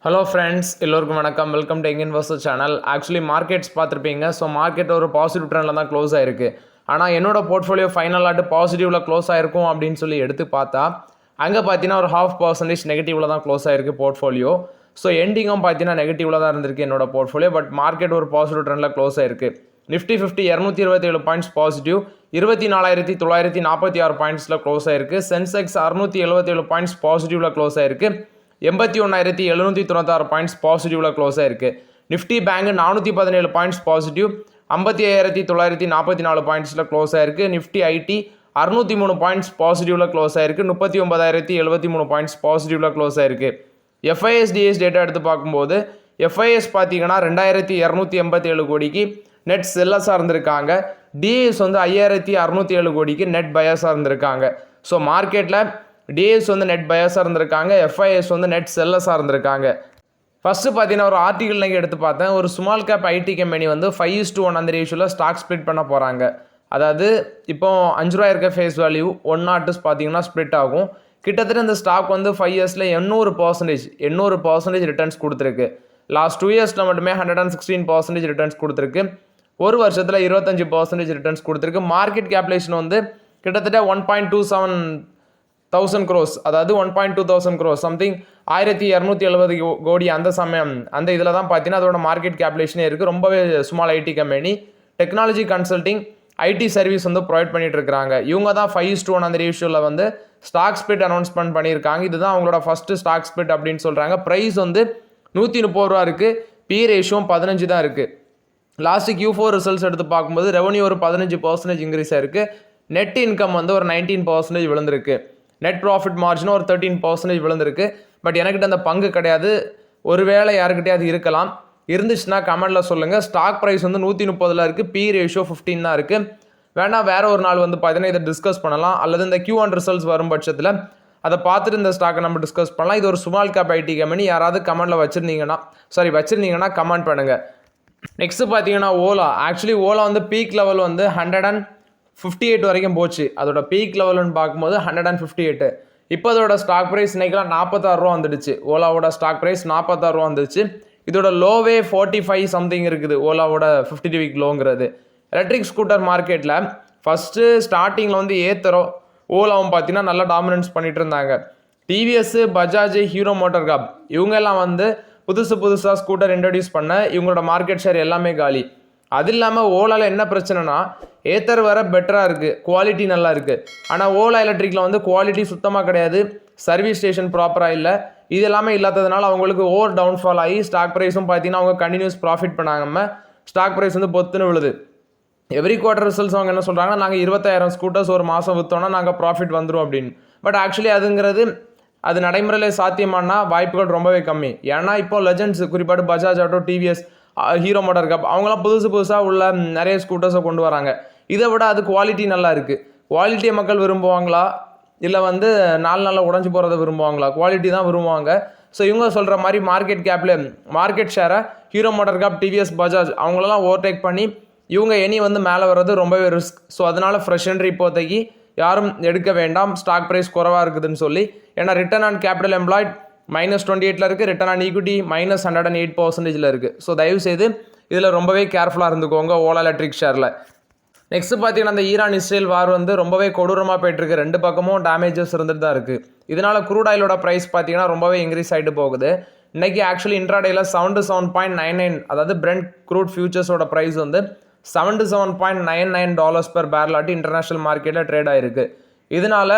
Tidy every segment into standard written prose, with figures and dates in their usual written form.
Hello friends, எல்லோருக்கும் வணக்கம். Welcome to எங்கின் வர்சஸ் சேனல். ஆக்சுவலி மார்க்கெட்ஸ் பார்த்துருப்பீங்க. ஸோ மார்க்கெட் ஒரு பாசிட்டிவ் ட்ரெண்டில் தான் க்ளோஸ் ஆயிருக்கு. ஆனால் என்னோட போர்ட்ஃபோலியோ ஃபைனலாட்டு பாசிட்டிவில் க்ளோஸ் ஆயிருக்கும் அப்படின்னு சொல்லி எடுத்து பார்த்தா அங்கே பார்த்தீங்கன்னா ஒரு 0.5% நெகட்டிவில் தான் க்ளோஸ் ஆயிருக்கு போர்ட்ஃபோலியோ. ஸோ எண்டிங்கும் பார்த்தீங்கன்னா நெகட்டிவில் தான் இருந்திருக்கு என்னோட போர்ட்ஃபோலியோ. பட் மார்க்கெட் ஒரு பாசிட்டிவ் ட்ரெண்டில் க்ளோஸ் ஆயிருக்கு. நிஃப்டி 50 227 பாயிண்ட்ஸ் பாசிட்டிவ், 24,946 பாயிண்ட்ஸில் க்ளோஸ் ஆயிருக்கு. சென்செக்ஸ் 677 பாயிண்ட்ஸ் பாசிட்டிவில் க்ளோஸ் ஆயிருக்கு. 81,796 பாயிண்ட்ஸ் பாசிட்டிவ்ல க்ளோஸ் ஆயிருக்கு. நிஃப்டி பேங்க் 417 பாயிண்ட்ஸ் பாசிட்டிவ், 55,944 பாயிண்ட்ஸில் க்ளோஸ் ஆயிருக்கு. நிஃப்டி ஐடி 603 பாயிண்ட்ஸ் பாசிட்டிவ்ல க்ளோஸ் ஆயிருக்கு. 39,073 பாயிண்ட்ஸ் பாசிட்டிவ்ல க்ளோஸ் ஆயிருக்கு. எஃப்ஐஎஸ் டிஎஸ் டேட்டா எடுத்து பார்க்கும்போது எஃப்ஐஎஸ் பார்த்தீங்கன்னா 2,287 கோடிக்கு நெட் செல்லஸாக இருந்திருக்காங்க. டிஎஸ் வந்து 5,607 கோடிக்கு நெட் பயாஸாக இருந்திருக்காங்க. ஸோ மார்க்கெட்டில் டிஎஸ் வந்து நெட் பயாஸாக இருந்திருக்காங்க, எஃப்ஐஎஸ் வந்து நெட் செல்லஸாக இருந்திருக்காங்க. ஃபஸ்ட்டு பார்த்தீங்கன்னா ஒரு ஆர்டிகல் நீங்கள் எடுத்து பார்த்தேன். ஒரு ஸ்மால் கேப் ஐடி கம்பெனி வந்து 5:1 அந்த ரேஷியோவில் ஸ்டாக் ஸ்ப்ளிட் பண்ண போகிறாங்க. அதாவது இப்போ 5 ரூபா இருக்க ஃபேஸ் வேல்யூ 1 பார்த்தீங்கன்னா ஸ்ப்ளிட் ஆகும். கிட்டத்தட்ட இந்த ஸ்டாக் வந்து 5 இயர்ஸில் 800% ரிட்டர்ன்ஸ் கொடுத்துருக்கு. லாஸ்ட் 2 இயர்ஸில் மட்டுமே 116% ரிட்டர்ன்ஸ் கொடுத்துருக்கு. ஒரு வருஷத்தில் 25% ரிட்டர்ன்ஸ் கொடுத்துருக்கு. மார்க்கெட் கேப்லேஷன் வந்து கிட்டத்தட்ட 1.27,000 crores, அதாவது 1.2,000 crores சம்திங் 1,270 கோடி. அந்த சமயம் அந்த இதில் தான் பார்த்தீங்கன்னா அதோட மார்க்கெட் கேப்லேஷனே இருக்குது. ரொம்பவே small IT company, technology consulting, ID service வந்து ப்ரொவைட் பண்ணிட்டு இருக்கிறாங்க. இவங்க தான் 5:1 அந்த ரேஷியோவில் வந்து ஸ்டாக் ஸ்பிட் அனௌன்ஸ்மெண்ட் பண்ணியிருக்காங்க. இதுதான் அவங்களோட ஃபஸ்ட்டு ஸ்டாக் ஸ்பிட் அப்படின்னு சொல்கிறாங்க. ப்ரைஸ் வந்து 130 ரூபா இருக்குது. பி ரேஷியோ 15 தான் இருக்குது. லாஸ்ட்டு Q4 ரிசல்ட்ஸ் எடுத்து பார்க்கும்போது ரெவன்யூ ஒரு 15% இன்க்ரீஸ் ஆயிருக்கு. நெட் இன்கம் வந்து ஒரு 19% விழுந்திருக்கு. நெட் ப்ராஃபிட் மார்ஜின் ஒரு 13% விழுந்திருக்கு. பட் எனக்கிட்ட அந்த பங்கு கிடையாது. ஒருவேளை யாருக்கிட்டையாவது இருக்கலாம், இருந்துச்சுன்னா கமெண்டில் சொல்லுங்கள். ஸ்டாக் ப்ரைஸ் வந்து 130 இருக்குது, பி ரேஷியோ 15 தான் இருக்குது. வேணால் வேறு ஒரு நாள் வந்து பார்த்தீங்கன்னா இதை டிஸ்கஸ் பண்ணலாம், அல்லது இந்த Q1 ரிசல்ட்ஸ் வரும் பட்சத்தில் அதை பார்த்துட்டு இந்த ஸ்டாக்கை நம்ம டிஸ்கஸ் பண்ணலாம். இது ஒரு ஸ்மால் கேப் ஐடி கம்பெனி. யாராவது கமெண்டில் வச்சுருந்தீங்கன்னா கமெண்ட் பண்ணுங்கள். நெக்ஸ்ட்டு பார்த்தீங்கன்னா ஓலா. ஆக்சுவலி ஓலா வந்து பீக் லெவல் வந்து 158 வரைக்கும் போச்சு. அதோட பீக் லெவல்னு பார்க்கும்போது 158. இப்போ அதோட ஸ்டாக் ப்ரைஸ் இன்றைக்கெலாம் 46 ரூபா வந்துடுச்சு. ஓலாவோட ஸ்டாக் ப்ரைஸ் 46 ரூபா வந்துடுச்சு. இதோட லோவே 45 சம்திங் இருக்குது. ஓலாவோட 50 வீக் லோங்கிறது. எலக்ட்ரிக் ஸ்கூட்டர் மார்க்கெட்டில் ஃபஸ்ட்டு ஸ்டார்டிங்கில் வந்து ஏத்தரும் ஓலாவும் பார்த்தீங்கன்னா நல்லா டாமினன்ஸ் பண்ணிட்டு இருந்தாங்க. டிவிஎஸ், பஜாஜ், ஹீரோ மோட்டார் காப் இவங்கெல்லாம் வந்து புதுசாக ஸ்கூட்டர் இன்ட்ரடியூஸ் பண்ண இவங்களோட மார்க்கெட் ஷேர் எல்லாமே காலி. அது இல்லாமல் ஓலாவில் என்ன பிரச்சனைனா ஏத்தர் வர பெட்டராக இருக்குது, குவாலிட்டி நல்லா இருக்குது. ஆனால் ஓலா எலக்ட்ரிக்கில் வந்து குவாலிட்டி சுத்தமாக கிடையாது, சர்வீஸ் ஸ்டேஷன் ப்ராப்பராக இல்லை. இது எல்லாமே இல்லாததுனால அவங்களுக்கு ஓவர் டவுன்ஃபால் ஆகி ஸ்டாக் ப்ரைஸும் பார்த்தீங்கன்னா அவங்க கண்டினியூஸ் ப்ராஃபிட் பண்ணாமல் ஸ்டாக் ப்ரைஸ் வந்து பொத்துன்னு விழுது. எவ்ரி குவார்டர் ரிசல்ட்ஸ் அவங்க என்ன சொல்கிறாங்கன்னா நாங்கள் 20,000 ஸ்கூட்டர்ஸ் ஒரு மாதம் விற்றோன்னா நாங்கள் ப்ராஃபிட் வந்துடும் அப்படின்னு. பட் ஆக்சுவலி அது நடைமுறையில் சாத்தியமானா வாய்ப்புகள் ரொம்பவே கம்மி. ஏன்னா இப்போ லெஜண்ட்ஸ், குறிப்பாட்டு Bajaj Auto, TVS, Hero MotoCorp அவங்களாம் புதுசாக உள்ள நிறைய ஸ்கூட்டர்ஸை கொண்டு வராங்க. இதை விட அது குவாலிட்டி நல்லா இருக்குது. குவாலிட்டியை மக்கள் விரும்புவாங்களா, இல்லை வந்து நாளில் உடஞ்சி போகிறத விரும்புவாங்களா? குவாலிட்டி தான் விரும்புவாங்க. ஸோ இவங்க சொல்கிற மாதிரி மார்க்கெட் ஷேரை Hero MotoCorp, TVS, Bajaj அவங்களெல்லாம் ஓவர்டேக் பண்ணி இவங்க வந்து மேலே வர்றது ரொம்பவே ரிஸ்க். ஸோ அதனால் ஃப்ரெஷ் என்ட்ரி இப்போதைக்கு யாரும் எடுக்க வேண்டாம், ஸ்டாக் ப்ரைஸ் குறவாக இருக்குதுன்னு சொல்லி. ஏன்னா ரிட்டர்ன் ஆன் கேபிட்டல் எம்ப்ளாய்ட் -28 இருக்குது, ரிட்டர்ன் ஆன் ஈக்விட்டி -108% இருக்குது. ஸோ தயவுசெய்து இதில் ரொம்பவே கேர்ஃபுல்லாக இருந்துக்கோங்க ஓலா எலக்ட்ரிக் ஷேரில். நெக்ஸ்ட்டு பார்த்தீங்கன்னா அந்த ஈரான் இஸ்ரேல் வார் வந்து ரொம்பவே கொடூரமாக போயிட்டுருக்கு. 2 பக்கமும் டேமேஜஸ் இருந்துட்டு தான் இருக்குது. இதனால் க்ரூட் ஆயிலோட ப்ரைஸ் பார்த்தீங்கன்னா ரொம்பவே இன்க்ரீஸ் ஆகிட்டு போகுது. இன்றைக்கி ஆக்சுவலி இன்ட்ராடேயில் $77.99, அதாவது பிரெண்ட் க்ரூட் ஃபியூச்சர்ஸோட ப்ரைஸ் வந்து $77.99 per barrel ஆட்டி இன்டர்நேஷ்னல் மார்க்கெட்டில் ட்ரேட் ஆகிருக்கு. இதனால்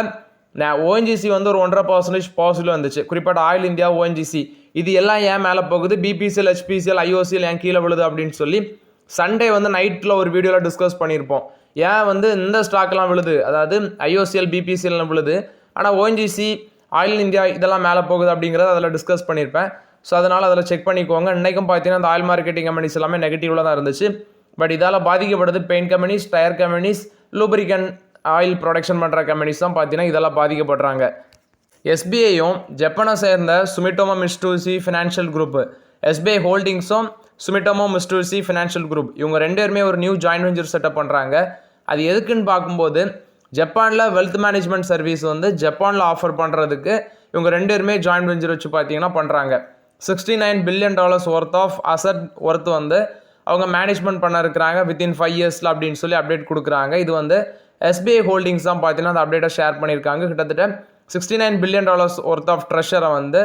ஓஎன்ஜிசி வந்து ஒரு 1.5% பாசிட்டிவ் வந்துச்சு. குறிப்பாக ஆயில் இந்தியா, ஓஎன்ஜிசி இது எல்லாம் ஏன் மேலே போகுது, பிபிசிஎல், ஹெச்பிசிஎல், ஐஓசிஎல் ஏன் கீழே விழுது அப்படின்னு சொல்லி சண்டே வந்து நைட்டில் ஒரு வீடியோவில் டிஸ்கஸ் பண்ணியிருப்போம். ஏன் வந்து இந்த ஸ்டாக்லாம் விழுது, அதாவது ஐஓசிஎல், பிபிசிஎல்லாம் விழுது, ஆனால் ஓஎன்ஜிசி, ஆயில் இந்தியா இதெல்லாம் மேலே போகுது அப்படிங்கிறத அதில் டிஸ்கஸ் பண்ணியிருப்பேன். ஸோ அதனால் அதில் செக் பண்ணிக்கோங்க. இன்றைக்கும் பார்த்தீங்கன்னா அந்த ஆயில் மார்க்கெட்டிங் கம்பெனிஸ் எல்லாமே நெகட்டிவில் தான் இருந்துச்சு. பட் இதால் பாதிக்கப்படுது paint companies, tyre companies, lubricant oil production பண்ணுற கம்பெனிஸ் தான் பார்த்தீங்கன்னா இதெல்லாம் பாதிக்கப்படுறாங்க. எஸ்பிஐயும் ஜப்பானை சேர்ந்த Sumitomo Mitsubishi financial group, SBI ஹோல்டிங்ஸும் சுமிட்டோமோ மிட்சுபிஷி ஃபினான்ஷியல் குரூப் இவங்க 2 பேருமே ஒரு நியூ ஜாயின்ட் வெஞ்சர் செட்டப் பண்ணுறாங்க. அது எதுக்குன்னு பார்க்கும்போது ஜப்பானில் வெல்த் மேனேஜ்மெண்ட் சர்வீஸ் வந்து ஜப்பானில் ஆஃபர் பண்ணுறதுக்கு இவங்க 2 பேருமே ஜாயின்ட் வெஞ்சர் வச்சு பார்த்தீங்கன்னா பண்ணுறாங்க. $69 billion worth of asset worth வந்து அவங்க மேனேஜ்மெண்ட் பண்ண இருக்கிறாங்க வித்தின் 5 இயர்ஸில் அப்படின்னு சொல்லி அப்டேட் கொடுக்குறாங்க. இது வந்து SBI ஹோல்டிங்ஸ் தான் பார்த்தீங்கன்னா அந்த அப்டேட்டை ஷேர் பண்ணியிருக்காங்க. கிட்டத்தட்ட $69 பில்லியன் ஒர்த் ஆஃப் ட்ரெஷரை வந்து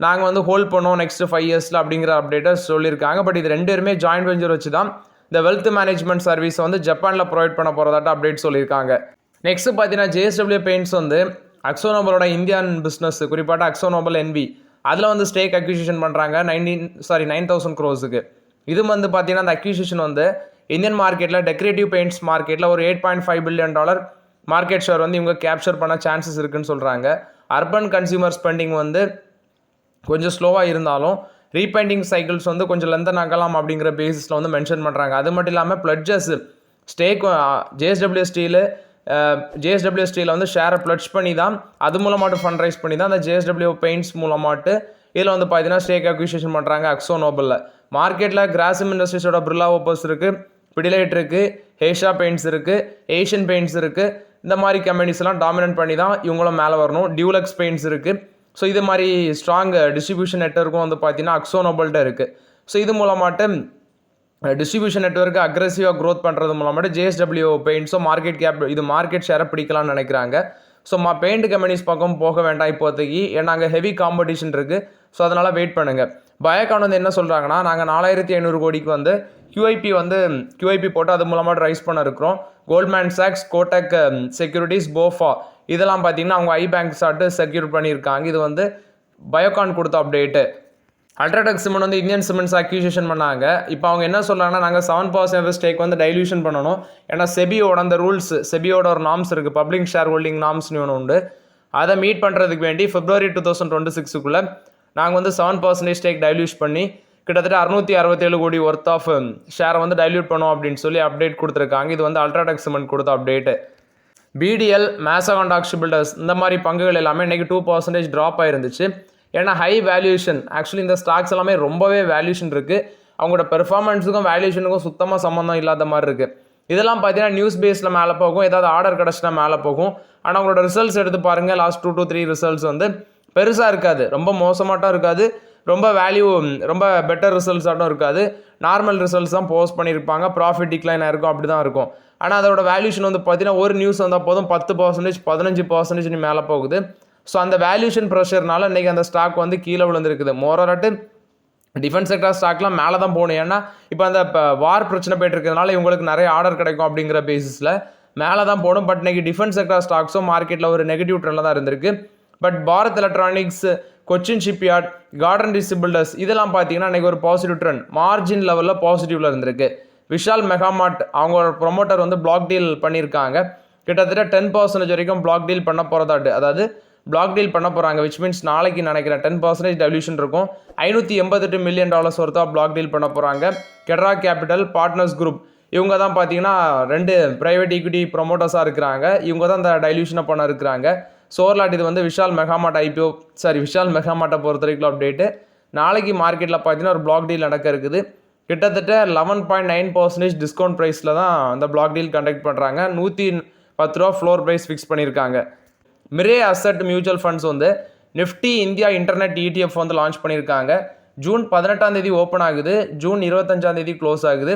நாங்கள் வந்து ஹோல்ட் பண்ணோம் நெக்ஸ்ட் 5 இயர்ஸில் அப்படிங்கிற அப்டேட்டை சொல்லியிருக்காங்க. பட் இது ரெண்டு பேருமே ஜாயின்ட் வெஞ்சர் வச்சு தான் இந்த வெல்த் மேனேஜ்மெண்ட் சர்வீஸ் வந்து ஜப்பானில் ப்ரொவைட் பண்ண போகிறதாட்ட அப்டேட் சொல்லியிருக்காங்க. நெக்ஸ்ட் பார்த்தீங்கன்னா JSW பெயிண்ட்ஸ் வந்து அக்ஸோனோபலோட இந்தியன் பிஸ்னஸ் குறிப்பாக அக்ஸோனோபல் NV அதில் வந்து ஸ்டேக் அக்யூசிஷன் பண்ணுறாங்க 9,000 crores. இது வந்து பார்த்தீங்கன்னா அந்த அக்யூசிஷன் வந்து இந்தியன் மார்க்கெட்டில் டெக்கரேட்டிவ் பெயிண்ட்ஸ் மார்க்கெட்டில் ஒரு $8.5 பில்லியன் மார்க்கெட் ஷேர் வந்து இவங்க கேப்சர் பண்ண சான்சஸ் இருக்குன்னு சொல்கிறாங்க. அர்பன் கன்சியூமர் ஸ்பெண்டிங் வந்து கொஞ்சம் ஸ்லோவாக இருந்தாலும் ரீபெயிண்டிங் சைக்கிள்ஸ் வந்து கொஞ்சம் லென்தன் ஆகலாம் அப்படிங்கிற பேசிஸில் வந்து மென்ஷன் பண்ணுறாங்க. அது மட்டும் இல்லாமல் பிளட்ஜஸ் ஸ்டேக் JSW ஸ்டீலில் வந்து ஷேரை பிளட்ஜ் பண்ணி தான் அது மூலமாட்டு ஃபண்ட் ரைஸ் பண்ணி தான் அந்த JSW பெயிண்ட்ஸ் மூலமாட்டு இதில் வந்து பார்த்தீங்கன்னா ஸ்டேக் அக்விசிஷன் பண்ணுறாங்க அக்ஸோனோபலில். மார்க்கெட்டில் கிராசிம் இண்டஸ்ட்ரீஸோட பிர்லா ஓப்பர்ஸ் இருக்குது, பிடிலைட் இருக்குது, ஹேஷா பெயிண்ட்ஸ் இருக்குது, ஏஷியன் பெயிண்ட்ஸ் இருக்குது. இந்த மாதிரி கம்பெனிஸ்லாம் டாமினேட் பண்ணி தான் இவங்களும் மேலே வரணும். டியூலக்ஸ் பெயிண்ட்ஸ் இருக்குது. ஸோ இது மாதிரி ஸ்ட்ராங் டிஸ்ட்ரிபியூஷன் நெட்வொர்க்கும் வந்து பார்த்தீங்கன்னா அக்ஸோனோபல்கிட்ட இருக்குது. ஸோ இது மூலமாட்டு டிஸ்ட்ரிபியூஷன் நெட்வொர்க்கு அக்ரெசிவாக க்ரோத் பண்ணுறது மூலமாட்டு JSW பெயிண்ட்ஸோ மார்க்கெட் கேப் இது மார்க்கெட் ஷேரை பிடிக்கலாம்னு நினைக்கிறாங்க. ஸோ பெயிண்ட் கம்பெனிஸ் பக்கம் போக வேண்டாம் இப்போதைக்கு, ஏன்னா அங்கே ஹெவி காம்படிஷன் இருக்குது. ஸோ அதனால் வெயிட் பண்ணுங்கள். பயோகான் வந்து என்ன சொல்கிறாங்கன்னா, நாங்கள் 4,500 கோடிக்கு வந்து QIP போட்டு அது மூலமாக ரைஸ் பண்ண இருக்கிறோம். கோல்ட்மேன் சாக்ஸ், கோட்டக் செக்யூரிட்டிஸ், போஃபா இதெல்லாம் பார்த்தீங்கன்னா அவங்க ஐபேங்க் சார்ட்டு செக்யூர் பண்ணியிருக்காங்க. இது வந்து பயோகான் கொடுத்த அப்டேட்டு. அல்ட்ராடெக் சிமெண்ட் வந்து இந்தியன் சிமெண்ட்ஸ் அக்யூசிஷன் பண்ணாங்க. இப்போ அவங்க என்ன சொல்கிறாங்கன்னா, நாங்கள் 7% ஸ்டேக் வந்து டைல்யூஷன் பண்ணணும். ஏன்னா செபியோட அந்த ரூல்ஸ், செபியோட ஒரு நார்ம்ஸ் இருக்குது, பப்ளிக் ஷேர் ஹோல்டிங் நார்ம்ஸ்னு ஒன்று உண்டு. அதை மீட் பண்ணுறதுக்கு வேண்டி February 2026 நாங்கள் வந்து 7% ஸ்டேக் டைல்யூஷ் பண்ணி கிட்டத்தட்ட 667 கோடி ஒர்த் ஆஃப் ஷேரை வந்து டைல்யூட் பண்ணோம் அப்படின்னு சொல்லி அப்டேட் கொடுத்துருக்காங்க. இது வந்து அல்ட்ராடெக் சிமெண்ட் கொடுத்த update. BDL, Mazagon docks builders இந்த மாதிரி பங்குகள் எல்லாமே இன்றைக்கி 2% ட்ராப் ஆயிருந்துச்சு. ஏன்னா ஹை வேல்யூஷன், ஆக்சுவலி இந்த ஸ்டாக்ஸ் எல்லாமே ரொம்பவே வேல்யூஷன் இருக்குது. அவங்களோட பெர்ஃபார்மன்ஸுக்கும் வேல்யூஷனுக்கும் சுத்தமாக சம்மந்தம் இல்லாத மாதிரி இருக்குது. இதெல்லாம் பார்த்தீங்கன்னா நியூஸ் பேஸில் மேலே போகும், ஏதாவது ஆர்டர் கிடச்சினா மேலே போகும். ஆனால் அவங்களோட ரிசல்ட்ஸ் எடுத்து பாருங்கள், லாஸ்ட் 2 to 3 ரிசல்ட்ஸ் வந்து பெருசாக இருக்காது, ரொம்ப மோசமாட்டம் இருக்காது, ரொம்ப பெட்டர் ரிசல்ட்ஸாட்டும் இருக்காது. நார்மல் ரிசல்ட்ஸ் தான் போஸ்ட் பண்ணியிருப்பாங்க, ப்ராஃபிட் டிக்ளைன் ஆயிருக்கும், அப்படி தான் இருக்கும். ஆனால் அதோட வேல்யூஷன் வந்து பார்த்தீங்கன்னா ஒரு நியூஸ் வந்தால் போதும் 10%, 15% மேலே போகுது. ஸோ அந்த வேல்யூஷன் ப்ரெஷர்னால இன்றைக்கி அந்த ஸ்டாக் வந்து கீழே விழுந்துருக்குது. மோரோராட்டு டிஃபென்ஸ் செக்டார் ஸ்டாக்லாம் மேலே தான் போகணும். ஏன்னா இப்போ அந்த வார் பிரச்சனை போய்ட்டு இருக்கிறதுனால இவங்களுக்கு நிறைய ஆர்டர் கிடைக்கும் அப்படிங்கிற பேசிஸில் மேலே தான் போகணும். பட் இன்றைக்கி டிஃபென்ஸ் செக்டார் ஸ்டாக்ஸும் மார்க்கெட்டில் ஒரு நெகட்டிவ் ட்ரெண்டில் தான் இருந்திருக்கு. But Bharat electronics, Cochin shipyard, garden distributors இதெல்லாம் பார்த்தீங்கன்னா இன்றைக்கி ஒரு பாசிட்டிவ் ட்ரெண்ட், மார்ஜின் லெவலில் பாசிட்டிவில் இருந்திருக்கு. விஷால் மெகாமார்ட் அவங்களோட ப்ரொமோட்டர் வந்து பிளாக் டீல் பண்ணியிருக்காங்க. கிட்டத்தட்ட 10% வரைக்கும் பிளாக் டீல் பண்ண போகிறதாட்டு, அதாவது பிளாக் டீல் பண்ண போகிறாங்க. விச் மீன்ஸ் நாளைக்கு நினைக்கிறேன் 10% டைல்யூஷன் இருக்கும். $588 மில்லியன் ஒர்த்தாக பிளாக் டீல் பண்ண போகிறாங்க. கெட்ரா கேபிட்டல், பார்ட்னர்ஸ் குரூப் இவங்க தான் பார்த்தீங்கன்னா 2 ப்ரைவேட் ஈக்விட்டி ப்ரொமோட்டர்ஸாக இருக்கிறாங்க. இவங்க தான் இந்த டைல்யூஷனை பண்ண இருக்கிறாங்க. சோர்லாட் இது வந்து விஷால் மெகாமார்ட்டை பொறுத்த வரைக்கும் அப்டேட்டு. நாளைக்கு மார்க்கெட்டில் பார்த்தீங்கன்னா ஒரு பிளாக் டீல் நடக்க இருக்குது. கிட்டத்தட்ட 11.9% டிஸ்கவுண்ட் ப்ரைஸில் தான் அந்த பிளாக் டீல் கண்டக்ட் பண்ணுறாங்க. $110 ஃப்ளோர் ப்ரைஸ் ஃபிக்ஸ் பண்ணியிருக்காங்க. மிரே அசட் மியூச்சுவல் ஃபண்ட்ஸ் வந்து நிஃப்டி இந்தியா இன்டர்நெட் ETF வந்து லான்ச் பண்ணியிருக்காங்க. June 18 ஓப்பன் ஆகுது, June 25 க்ளோஸ் ஆகுது.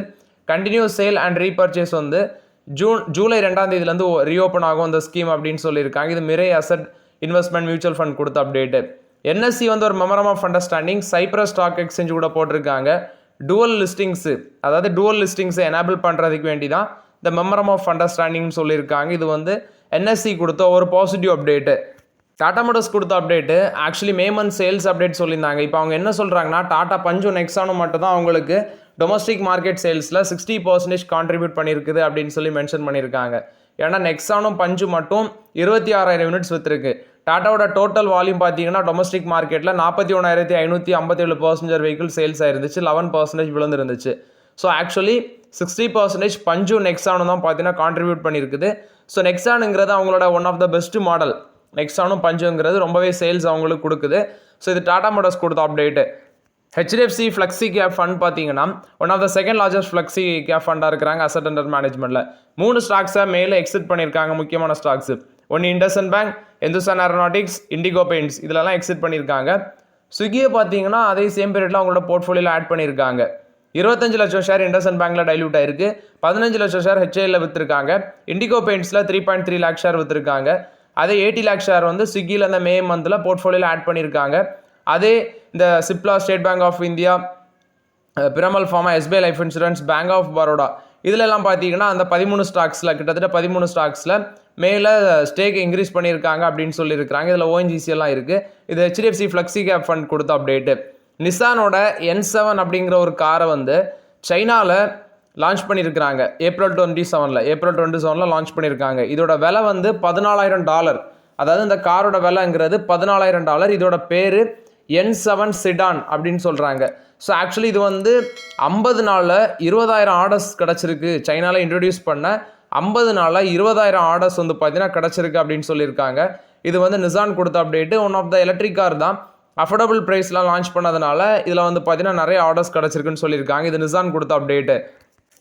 கண்டினியூஸ் சேல் அண்ட் ரீபர்ச்சேஸ் வந்து July 2 ரீஓப்பன் ஆகும் அந்த ஸ்கீம் அப்படின்னு சொல்லியிருக்காங்க. இது மிரே அசட் இன்வெஸ்ட்மெண்ட் மியூச்சுவல் ஃபண்ட் கொடுத்த அப்டேட்டு. NSE வந்து ஒரு memorandum of understanding Cyprus stock exchange கூட போட்டிருக்காங்க. டூவல் லிஸ்டிங்ஸை எனேபிள் பண்ணுறதுக்கு வேண்டி தான் இந்த மெமரம் ஆஃப் அண்டர்ஸ்டாண்டிங்னு சொல்லியிருக்காங்க. இது வந்து NSE கொடுத்த ஒரு பாசிட்டிவ் அப்டேட்டு. டாடா மோட்டர்ஸ் கொடுத்த update actually May month sales update சொல்லியிருந்தாங்க. இப்போ அவங்க என்ன சொல்கிறாங்கன்னா, டாடா பஞ்சும் நெக்ஸானும் மட்டும் தான் அவங்களுக்கு டொமஸ்டிக் மார்க்கெட் சேல்ஸில் 60% கான்ட்ரிபியூட் பண்ணியிருக்குது அப்படின்னு சொல்லி மென்ஷன் பண்ணியிருக்காங்க. ஏன்னா நெக்ஸானும் பஞ்சு மட்டும் 26,000 யூனிட்ஸ் விற்றுருக்கு. டாட்டாவோட டோட்டல் வால்யூம் பார்த்தீங்கன்னா டொமஸ்டிக் மார்க்கெட்டில் 41,557 பேசஞ்சர் வெஹிக்கிள் சேல்ஸ் ஆயிருந்துச்சு, 11% விழுந்துருந்துச்சு. ஸோ ஆக்சுவலி 60% பஞ்சு நெக்ஸானும் தான் பார்த்தீங்கன்னா கான்ட்ரிபியூட் பண்ணியிருக்குது. ஸோ நெக்ஸானுங்கிறது அவங்களோட one of the best model. நெக்ஸானும் பஞ்சுங்கிறது ரொம்பவே சேல்ஸ் அவங்களுக்கு கொடுக்குது. ஸோ இது டாடா மோட்டர்ஸ் கொடுத்த update. HDFC flexi cap fund பார்த்தீங்கன்னா one of the second largest flexi cap ஃபண்டாக இருக்கிறாங்க அசட் அண்டர் மேனேஜ்மெண்ட்டில். 3 ஸ்டாக்ஸை மேலே எக்ஸிட் பண்ணியிருக்காங்க. முக்கியமான ஸ்டாக்ஸு ஒன்று IndusInd bank, Hindustan aeronautics, indigo paints இதெல்லாம் எக்ஸிட் பண்ணியிருக்காங்க. ஸ்விக்கியை பார்த்தீங்கன்னா அதே சேம் பீரியடில் அவங்களோட போர்ட்ஃபோலியோவில் ஆட் பண்ணியிருக்காங்க. 25 லட்சம் ஷேர் இண்டஸ்இண்ட் பேங்க்ல டைல்யூட் ஆயிருக்கு. 15 லட்சம் ஷேர் ஹெச்ஏஎல்ல விற்றுருக்காங்க. இண்டிகோ பெயிண்ட்ஸில் 3.3 லேக் ஷேர் விற்றுருக்காங்க. அதே 80 லேக் ஷேர் வந்து ஸ்விக்கியில் அந்த மே மந்தில் போர்ட்ஃபோலியோவில் ஆட் பண்ணியிருக்காங்க. அதே இந்த Cipla, State Bank of India, Piramal Pharma, SBI Life Insurance, Bank of Baroda இதிலெல்லாம் பார்த்தீங்கன்னா அந்த 13 ஸ்டாக்ஸில் கிட்டத்தட்ட 13 ஸ்டாக்ஸில் மேலே ஸ்டேக் இன்க்ரீஸ் பண்ணியிருக்காங்க அப்படின்னு சொல்லியிருக்காங்க. இதில் ஓஎன்ஜிசி எல்லாம் இருக்குது. இது ஹெச்டிஎஃப்சி ஃப்ளெக்ஸி கேப் ஃபண்ட் கொடுத்த அப்டேட்டு. நிசானோட N7 அப்படிங்கிற ஒரு காரை வந்து சைனாவில் லான்ச் பண்ணியிருக்கிறாங்க. ஏப்ரல் 27 லான்ச் பண்ணியிருக்காங்க. இதோட விலை வந்து $14,000. அதாவது இந்த காரோட விலைங்கிறது $14,000. இதோட பேர் N7 செடான் அப்படின்னு சொல்கிறாங்க. ஸோ ஆக்சுவலி இது வந்து 50 நாளில் 20,000 ஆர்டர்ஸ் கிடச்சிருக்கு. சைனாவில் இன்ட்ரடியூஸ் பண்ண 50 நாளில் 20,000 ஆர்டர்ஸ் வந்து பார்த்தீங்கன்னா கிடச்சிருக்கு அப்படின்னு சொல்லியிருக்காங்க. இது வந்து நிசான் கொடுத்த update. One of the electric car தான். அஃபோர்டபுள் ப்ரைஸ்லாம் லான்ச் பண்ணதுனால இதில் வந்து பார்த்தீங்கன்னா நிறைய ஆர்டர்ஸ் கிடச்சிருக்குன்னு சொல்லியிருக்காங்க. இது நிசான் கொடுத்த அப்டேட்டு.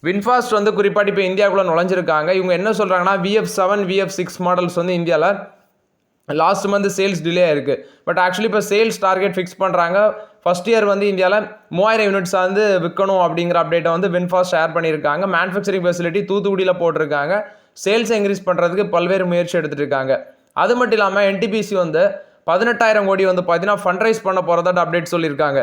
வின்ஃபாஸ்ட் வந்து குறிப்பாக இப்போ இந்தியாவுக்குள்ளே நுழைஞ்சிருக்காங்க. இவங்க என்ன சொல்கிறாங்கன்னா VF7, VF6 மாடல்ஸ் வந்து இந்தியாவில் லாஸ்ட் மந்த் சேல்ஸ் டிலே இருக்குது. பட் ஆக்சுவலி இப்போ சேல்ஸ் டார்கெட் ஃபிக்ஸ் பண்ணுறாங்க. ஃபர்ஸ்ட் இயர் வந்து இந்தியாவில் 3000 யூனிட்ஸ் வந்து விற்கணும் அப்படிங்கிற அப்டேட்டை வந்து வின்ஃபாஸ்ட் ஷேர் பண்ணியிருக்காங்க. மேனுஃபேக்சரிங் ஃபெசிலிட்டி தூத்துக்குடியில் போட்டிருக்காங்க. சேல்ஸை இன்க்ரீஸ் பண்ணுறதுக்கு பல்வேறு முயற்சி எடுத்துகிட்டு இருக்காங்க. அது மட்டும் இல்லாமல் NTPC வந்து 18,000 கோடி வந்து பார்த்தீங்கன்னா ஃபண்ட் ரைஸ் பண்ண போகிறதா அப்டேட் சொல்லியிருக்காங்க.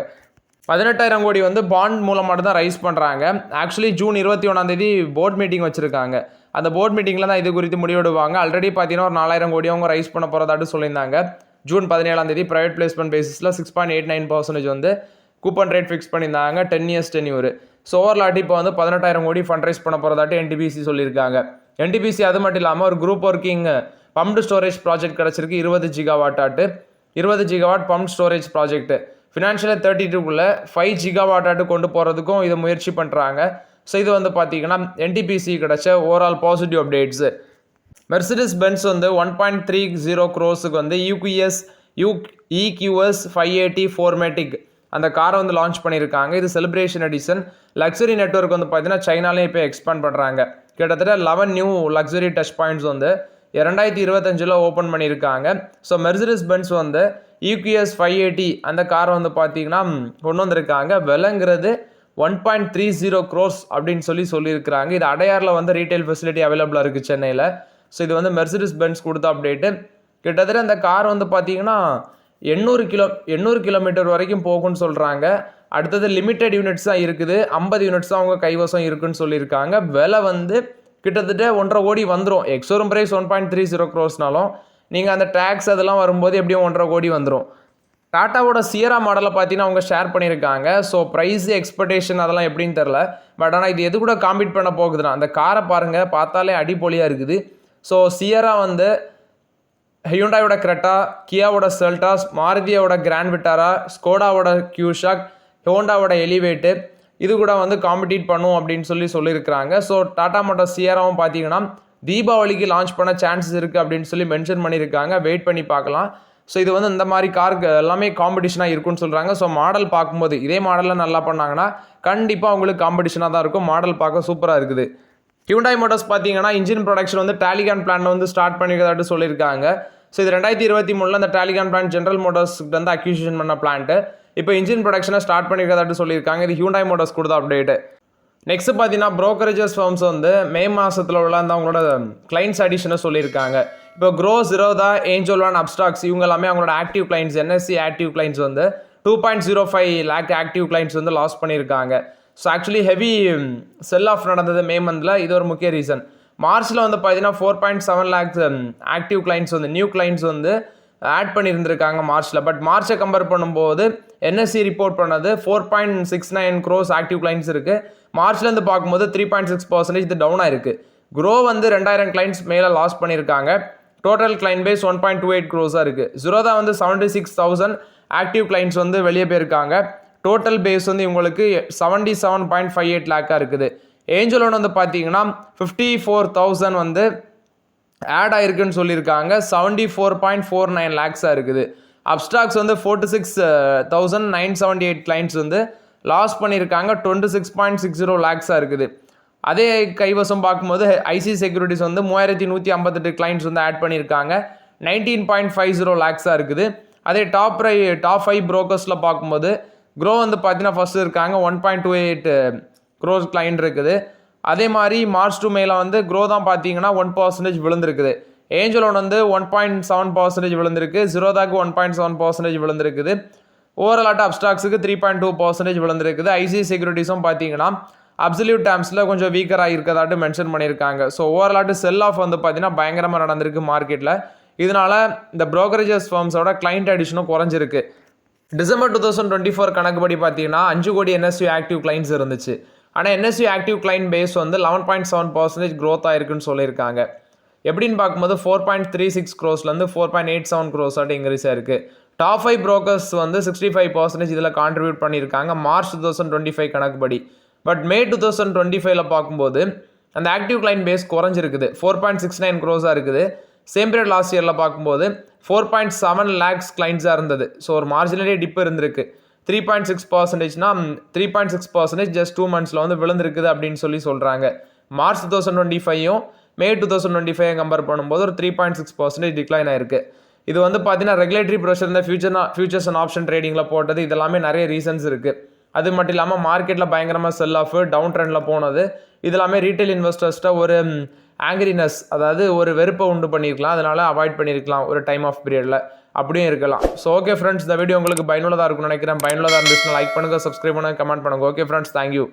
18,000 கோடி வந்து பாண்ட் மூலமாக தான் ரைஸ் பண்ணுறாங்க. ஆக்சுவலி ஜூன் 21 போர்ட் மீட்டிங் வச்சுருக்காங்க. அந்த போர்ட் மீட்டிங்கில் தான் இது குறித்து முடிவெடுவாங்க. ஆல்ரெடி பார்த்தீங்கன்னா ஒரு 4,000 கோடி அவங்க ரைஸ் பண்ண போகிறதாட்டு சொல்லியிருந்தாங்க. ஜூன் 17 ப்ரைவேட் பிளேஸ்மெண்ட் பேசிஸில் 6.89% வந்து கூப்பன் ரேட் ஃபிக்ஸ் பண்ணியிருந்தாங்க. 10 இயர்ஸ் டென்யூர். ஸோ ஓவர்லாட்டி இப்போ வந்து 18,000 கோடி ஃபண்ட் ரைஸ் பண்ண போகிறதாட்டு NTPC சொல்லியிருக்காங்க. NTPC அது மட்டும் இல்லாமல் ஒரு group working pumped storage project கிடச்சிருக்கு. 20 gigawatt 20 gigawatt pump storage project financial 32க்குள்ளே 5 ஜிகாவாட் கொண்டு போகிறதுக்கும் இதை முயற்சி பண்ணுறாங்க. ஸோ இது வந்து பார்த்தீங்கன்னா NTPC கிடச்ச overall positive updates. Mercedes Benz வந்து 1.30 crores வந்து EQS 580 4மேட்டிக் அந்த காரை வந்து லான்ச் பண்ணியிருக்காங்க. இது செலிப்ரேஷன் எடிஷன். லக்ஸரி நெட்வொர்க் வந்து பார்த்தீங்கன்னா சைனாலே இப்போ எக்ஸ்பேண்ட் பண்ணுறாங்க. கிட்டத்தட்ட 11 நியூ லக்ஸரி டச் பாயிண்ட்ஸ் வந்து 2025 ஓப்பன் பண்ணியிருக்காங்க. ஸோ மெர்சிடிஸ் பென்ஸ் வந்து EQS 580 அந்த காரை வந்து பார்த்தீங்கன்னா கொண்டு வந்திருக்காங்க. விலைங்கிறது 1.30 crores அப்படின்னு சொல்லியிருக்கிறாங்க. இது அடையாரில் வந்து ரீட்டைல் ஃபெசிலிட்டி அவைலபிளாக இருக்குது சென்னையில். ஸோ இது வந்து மெர்சிடிஸ் பென்ஸ் கொடுத்த அப்டேட்டு. கிட்டத்தட்ட அந்த கார் வந்து பார்த்தீங்கன்னா 800 கிலோமீட்டர் வரைக்கும் போகும்னு சொல்கிறாங்க. அடுத்தது லிமிட்டெட் யூனிட்ஸ் தான் இருக்குது. 50 யூனிட்ஸ் தான் அவங்க கைவசம் இருக்குன்னு சொல்லியிருக்காங்க. விலை வந்து கிட்டத்தட்ட 1.5 கோடி வந்துடும். எக்ஸோரூம் ப்ரைஸ் 1.30 crores நீங்கள் அந்த டேக்ஸ் அதெல்லாம் வரும்போது எப்படியும் 1.5 கோடி வந்துடும். டாட்டாவோட சியரா மாடலை பார்த்தீங்கன்னா அவங்க ஷேர் பண்ணியிருக்காங்க. ஸோ ப்ரைஸு எக்ஸ்பெக்டேஷன் அதெல்லாம் எப்படின்னு தெரில. பட் ஆனால் இது எது கூட காம்பீட் பண்ண போகுதுன்னா அந்த காரை பாருங்கள், பார்த்தாலே அடிப்பொலியாக இருக்குது. ஸோ சியரா வந்து ஹியூண்டாயோட கிரெட்டா, கியாவோட செல்டாஸ், மாருதியோட கிராண்ட் விட்டாரா, ஸ்கோடாவோட கியூஷாக், ஹோண்டாவோட எலிவேட்டு இது கூட வந்து காம்படிட் பண்ணும் அப்படின்னு சொல்லியிருக்கிறாங்க. ஸோ டாடா மோட்டார்ஸ் சியராவும் பார்த்தீங்கன்னா தீபாவளிக்கு லான்ச் பண்ண சான்சஸ் இருக்குது அப்படின்னு மென்ஷன் பண்ணியிருக்காங்க. வெயிட் பண்ணி பார்க்கலாம். ஸோ இது வந்து இந்த மாதிரி காருக்கு எல்லாமே காம்படிஷனாக இருக்குன்னு சொல்கிறாங்க. ஸோ மாடல் பார்க்கும்போது இதே மாடலில் நல்லா பண்ணாங்கன்னா கண்டிப்பாக அவங்களுக்கு காம்படிஷனாக தான் இருக்கும். மாடல் பார்க்க சூப்பராக இருக்குது. ஹியூண்டாய் மோட்டார்ஸ் பார்த்தீங்கன்னா இன்ஜின் ப்ரொடக்ஷன் வந்து டாலிகான் பிளான் வந்து ஸ்டார்ட் பண்ணிக்கிறதாட்டு சொல்லியிருக்காங்க. ஸோ இது 2023 அந்த டாலிகான் பிளான் ஜென்ரல் மோட்டார்ஸ் வந்து அக்யூசிஷன் பண்ண பிளான்ட்டு இப்போ இன்ஜின் ப்ரொடக்ஷனை ஸ்டார்ட் பண்ணிக்கிறதாட்டு சொல்லியிருக்காங்க. இது ஹியூண்டாய் மோட்டார்ஸ் கொடுத்த அப்டேட்டு. நெக்ஸ்ட் பார்த்தீங்கன்னா ப்ரோக்கரேஜஸ் ஃபர்ம்ஸ் வந்து மே மாதத்தில் உள்ள அந்த அவங்களோட கிளைண்ட்ஸ் அடிஷனை சொல்லியிருக்காங்க. இப்போ Groww, Zerodha, Angel One, Upstox இவங்க எல்லாமே அவங்களோட active clients NSE active clients வந்து 2.05 lakh ஆக்டிவ் கிளைண்ட்ஸ் வந்து லாஸ் பண்ணியிருக்காங்க. So actually heavy sell off நடந்தது மே மந்தில். இது ஒரு முக்கிய ரீசன். மார்ச்சில் வந்து பார்த்தீங்கன்னா 4.7 lakhs ஆக்டிவ் கிளைண்ட்ஸ் வந்து நியூ கிளைண்ட்ஸ் வந்து ஆட் பண்ணியிருந்திருக்காங்க மார்ச்சில். பட் மார்ச்சை கம்பேர் பண்ணும்போது NSE ரிப்போர்ட் பண்ணது 4.69 crores ஆக்டிவ் கிளைண்ட்ஸ் இருக்குது. மார்ச்லேருந்து பார்க்கும்போது 3.6% இது டவுன் ஆயிருக்கு. க்ரோ வந்து 2000 கிளைண்ட்ஸ் மேலே லாஸ் பண்ணியிருக்காங்க. டோட்டல் கிளைண்ட் பேஸ் 1.28 crores இருக்குது. ஜிரோதா வந்து 76,000 ஆக்டிவ் கிளைண்ட்ஸ் வந்து வெளியே போயிருக்காங்க. டோட்டல் பேஸ் வந்து இவங்களுக்கு 77.58 lakh இருக்குது. ஏஞ்சல் ஒன் வந்து பார்த்தீங்கன்னா 54,000 வந்து ஆட் ஆயிருக்குன்னு சொல்லியிருக்காங்க. 74.49 lakhs இருக்குது. அப்ஸ்டாக்ஸ் வந்து 46,978 கிளைண்ட்ஸ் வந்து லாஸ் பண்ணியிருக்காங்க. 26.60 lakhs இருக்குது. அதே கைவசம் பார்க்கும்போது ஐசி செக்யூரிட்டிஸ் வந்து 3158 கிளைண்ட்ஸ் வந்து ஆட் பண்ணியிருக்காங்க. 19.50 lakhs இருக்குது. அதே டாப் 5 ப்ரோக்கர்ஸில் பார்க்கும்போது க்ரோ வந்து பார்த்தீங்கன்னா ஃபஸ்ட்டு இருக்காங்க 1.28 க்ரோஸ் கிளைண்ட் இருக்குது. அதே மாதிரி மார்ச் டு மேல வந்து க்ரோ தான் பார்த்தீங்கன்னா 1% விழுந்திருக்குது. ஏஞ்சல் ஒன் வந்து 1.7% விழுந்திருக்கு. ஜிரோதாக்கு 1.7% விழுந்திருக்குது. ஓவராலாட்ட அப்ஸ்டாக்ஸுக்கு 3.2% விழுந்திருக்குது. ஐசிஐ செக்யூரிட்டிஸும் பார்த்தீங்கன்னா அப்சல்யூட் டேர்ம்ஸில் கொஞ்சம் வீக்கராக இருக்கதாட்டு மென்ஷன் பண்ணியிருக்காங்க. ஸோ ஓவராலாட்டு செல் ஆஃப் வந்து பார்த்தீங்கன்னா பயங்கரமாக நடந்திருக்கு மார்க்கெட்டில். இதனால இந்த ப்ரோக்கரேஜஸ் ஃபர்ம்ஸோட கிளைண்ட் அடிஷனும் குறைஞ்சிருக்கு. டிசம்பர் 2024 கணக்குப்படி பார்த்தீங்கன்னா 5 கோடி என்எஸ்யூ ஆக்டிவ் கிளைண்ட்ஸ் இருந்துச்சு. ஆனால் என்எஸ்யூ ஆக்டிவ் கிளைண்ட் பேஸ் வந்து 11.7% க்ரோத் ஆயிருக்குன்னு சொல்லியிருக்காங்க. எப்படின்னு பார்க்கும்போது 4.36 க்ரோஸ்லேருந்து 4.87 க்ரோஸ் ஆட்டு இன்க்ரீஸ் ஆயிருக்கு. டாப் 5 ப்ரோக்கர்ஸ் வந்து 65% இதில் கான்ட்ரிபியூட் பண்ணியிருக்காங்க மார்ச் 2025 கணக்குப்படி. பட் மே 2025 பார்க்கும்போது அந்த ஆக்டிவ் கிளைண்ட் பேஸ் குறைஞ்சிருக்குது. 4.69 க்ரோஸாக இருக்குது. சேம் பீரியட் லாஸ்ட் இயரில் பார்க்கும்போது 4.7 lakhs கிளைண்ட்ஸாக இருந்தது. ஸோ ஒரு மார்ஜினலே டிப் இருந்திருக்கு. 3.6%னா 3.6% ஜஸ்ட் 2 monthsல வந்து விழுந்திருக்குது அப்படின்னு சொல்கிறாங்க. மார்ச் 2025 மே 2025 கம்பேர் பண்ணும்போது ஒரு 3.6% டிக்ளைன் ஆயிருக்கு. இது வந்து பார்த்தீங்கன்னா ரெகுலேட்டரி ப்ரெஷர் இந்த ஃபியூச்சர்ஸ் அண்ட் ஆப்ஷன் ட்ரேடிங்கில் போட்டது இதெல்லாமே நிறைய ரீசன்ஸ் இருக்குது. அது மட்டும் இல்லாமல் மார்க்கெட்டில் பயங்கரமாக செல் ஆஃப் டவுன் ட்ரெண்டில் போனது இதெல்லாமே ரீட்டைல் இன்வெஸ்டர்ஸ்ட்ட ஒரு ஆங்கிரினஸ், அதாவது ஒரு வெறுப்பை உண்டு பண்ணியிருக்கலாம். அதனால் அவாய்ட் பண்ணியிருக்கலாம் ஒரு டைம் ஆஃப் பீரியடில், அப்படியும் இருக்கலாம். ஸோ ஓகே ஃப்ரெண்ட்ஸ், இந்த வீடியோ உங்களுக்கு பயனுள்ளதாக இருக்கும்னு நினைக்கிறேன். பயனுள்ளதாக இருந்துச்சுன்னா லைக் பண்ணுங்கள், சப்ஸ்கிரைப் பண்ணுங்கள், கமெண்ட் பண்ணுங்கள். Okay friends, thank you.